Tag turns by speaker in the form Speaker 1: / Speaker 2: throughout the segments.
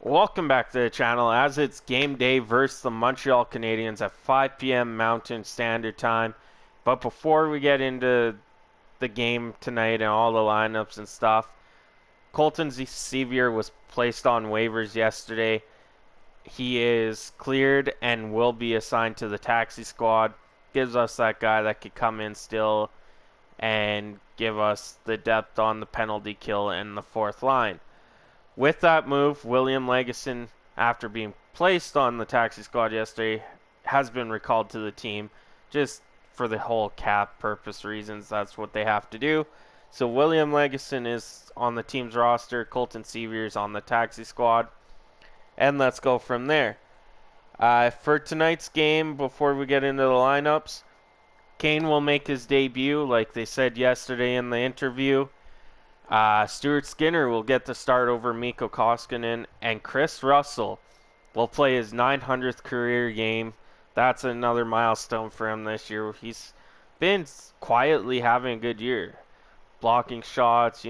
Speaker 1: Welcome back to the channel as it's game day versus the Montreal Canadiens at 5 p.m. Mountain Standard Time. But before we get into the game tonight and all the lineups and stuff, Colton Sevier was placed on waivers yesterday. He is cleared and will be assigned to the taxi squad. Gives us that guy that could come in still and give us the depth on the penalty kill and the fourth line. With that move, William Legwand, after being placed on the taxi squad yesterday, has been recalled to the team just for the whole cap purpose reasons. That's what they have to do. So William Legwand is on the team's roster. Colton Sevier is on the taxi squad. And let's go from there. For tonight's game, before we get into the lineups, Kane will make his debut, like they said yesterday in the interview. Stuart Skinner will get the start over Mikko Koskinen, and Chris Russell will play his 900th career game. That's another milestone for him this year. He's been quietly having a good year, blocking shots,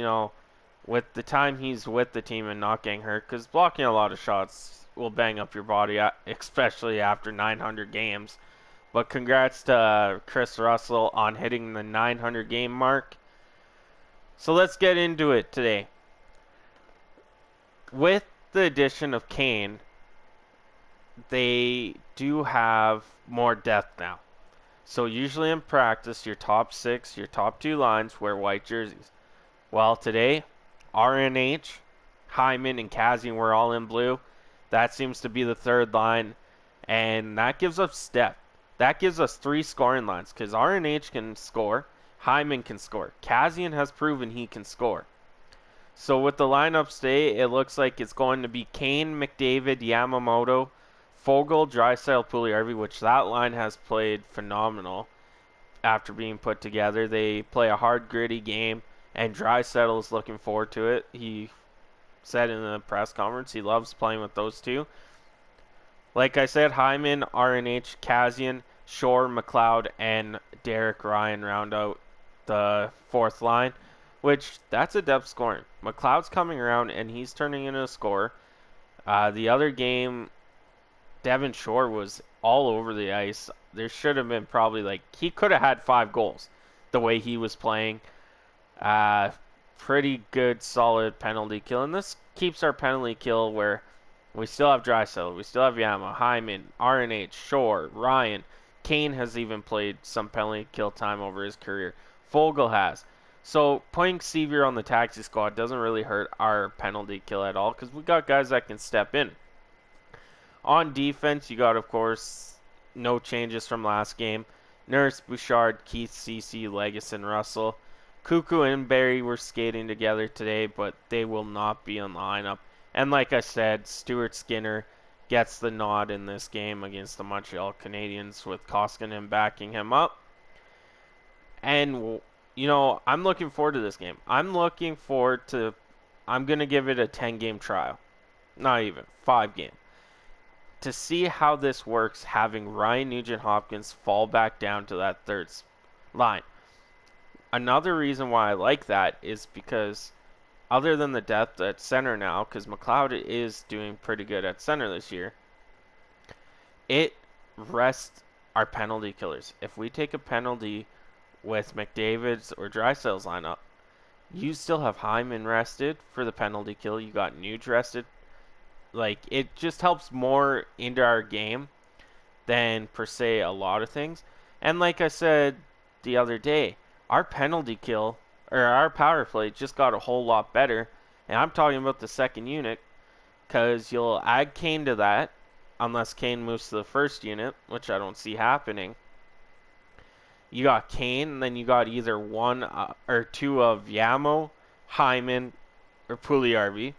Speaker 1: with the time he's with the team and not getting hurt, because blocking a lot of shots will bang up your body, especially after 900 games. But congrats to Chris Russell on hitting the 900 game mark. So let's get into it today. With the addition of Kane, they do have more depth now. So usually in practice, your top six, your top two lines wear white jerseys. Well, today, RNH, Hyman, and Kassian were all in blue. That seems to be the third line, and that gives us depth. That gives us three scoring lines, because RNH can score, Hyman can score. Kassian has proven he can score. So with the lineup today, it looks like it's going to be Kane, McDavid, Yamamoto, Foegele, Draisaitl, Puljujarvi, which that line has played phenomenal after being put together. They play a hard, gritty game, and Draisaitl is looking forward to it. He said in the press conference he loves playing with those two. Like I said, Hyman, RNH, Kassian, Shore, McLeod, and Derek Ryan round out the fourth line, which that's a depth scoring. McLeod's coming around and he's turning into a scorer. The other game, Devin Shore was all over the ice. There should have been probably he could have had 5 goals the way he was playing. Pretty good, solid penalty kill, and this keeps our penalty kill where we still have Draisaitl, we still have Yama, Hyman, RNH, Shore, Ryan. Kane has even played some penalty kill time over his career. Foegele has. So putting Sevier on the taxi squad doesn't really hurt our penalty kill at all because we got guys that can step in. On defense, you got, of course, no changes from last game. Nurse, Bouchard, Keith, Ceci, Legwand, Russell. Cuckoo and Barry were skating together today, but they will not be on the lineup. And like I said, Stuart Skinner gets the nod in this game against the Montreal Canadiens with Koskinen backing him up. And, I'm looking forward to this game. I'm going to give it a 10-game trial. Not even, 5-game. To see how this works, having Ryan Nugent-Hopkins fall back down to that third line. Another reason why I like that is because other than the depth at center now, because McLeod is doing pretty good at center this year, it rests our penalty killers. If we take a penalty with McDavid's or Draisaitl's lineup, you still have Hyman rested for the penalty kill. You got Nuge rested. It just helps more into our game than, per se, a lot of things. And like I said the other day, our penalty kill, or our power play, just got a whole lot better. And I'm talking about the second unit, because you'll add Kane to that, unless Kane moves to the first unit, which I don't see happening. You got Kane, and then you got either 1 or 2 of Yamo, Hyman, or Puljujarvi.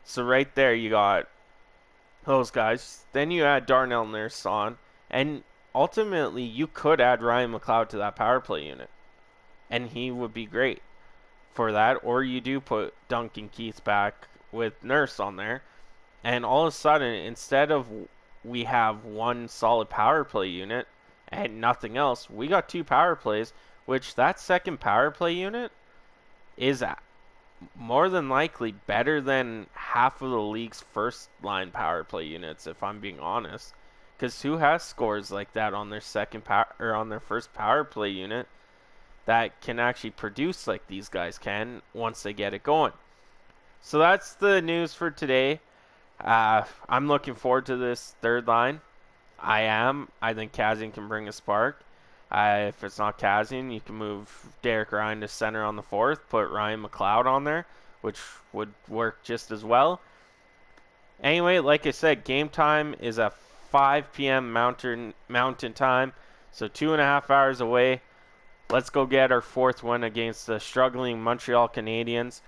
Speaker 1: So right there you got those guys. Then you add Darnell Nurse on, and ultimately you could add Ryan McLeod to that power play unit, and he would be great for that. Or you do put Duncan Keith back with Nurse on there, and all of a sudden, instead of we have 1 solid power play unit and nothing else, we got 2 power plays, which that second power play unit is more than likely better than half of the league's first line power play units, if I'm being honest. Because who has scores like that on their on their first power play unit that can actually produce like these guys can once they get it going? So that's the news for today. I'm looking forward to this third line. I am. I think Kazian can bring a spark. If it's not Kazian, you can move Derek Ryan to center on the fourth, put Ryan McLeod on there, which would work just as well. Anyway, like I said, game time is at 5 p.m. Mountain time, so 2.5 hours away. Let's go get our fourth win against the struggling Montreal Canadiens,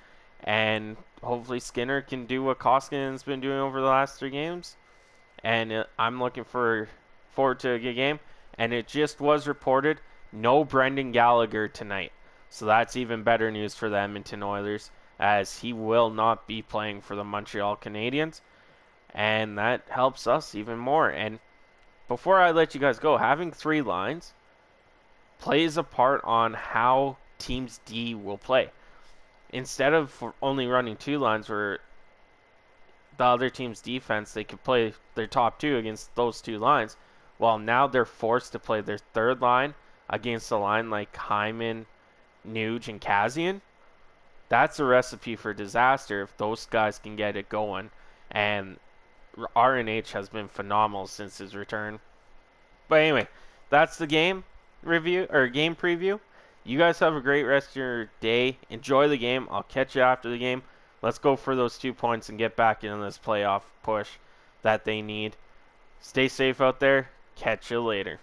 Speaker 1: and hopefully Skinner can do what Koskinen's been doing over the last 3 games. And I'm looking forward to a good game. And it just was reported, no Brendan Gallagher tonight. So that's even better news for the Edmonton Oilers, as he will not be playing for the Montreal Canadiens. And that helps us even more. And before I let you guys go, having 3 lines plays a part on how Teams D will play. Instead of only running 2 lines where the other team's defense, they could play their top 2 against those 2 lines. Well, now they're forced to play their third line against a line like Hyman, Nuge, and Kazian. That's a recipe for disaster if those guys can get it going. And RNH has been phenomenal since his return. But anyway, that's the game review or game preview. You guys have a great rest of your day. Enjoy the game. I'll catch you after the game. Let's go for those 2 points and get back into this playoff push that they need. Stay safe out there. Catch you later.